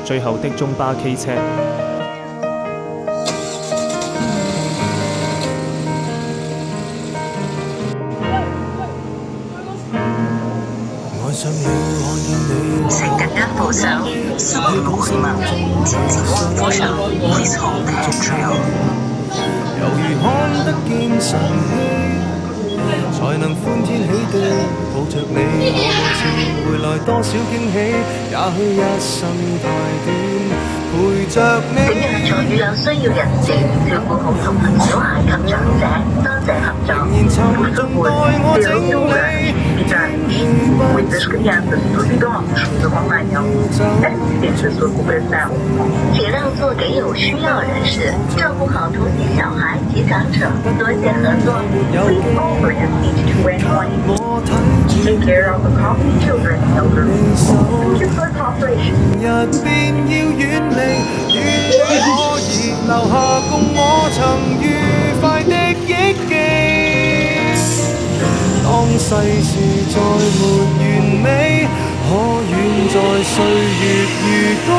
最後的中巴 K 車。性感的扶手，速度回眸，紧紧扶手，回从 Trail。猶如看得見晨曦，才能歡天喜地抱着你，何時回來多少驚喜？也許一生太短，陪着你。本人在與有需要人士照顧好同行小孩及長者，多謝合作。仍然沉重待我整理。Muitas crianças dos idosos de România. Assistência sua cooperação. 尽量做给有需要人士，照顾好同行小孩及长者，多谢合作。Please offer your speech to anyone. Take care of the common children and elderly. Thank you for cooperation. 日便要遠離，願你可以留下共我曾愉快的憶記。當世事再沒完美，可遠在歲月如歌。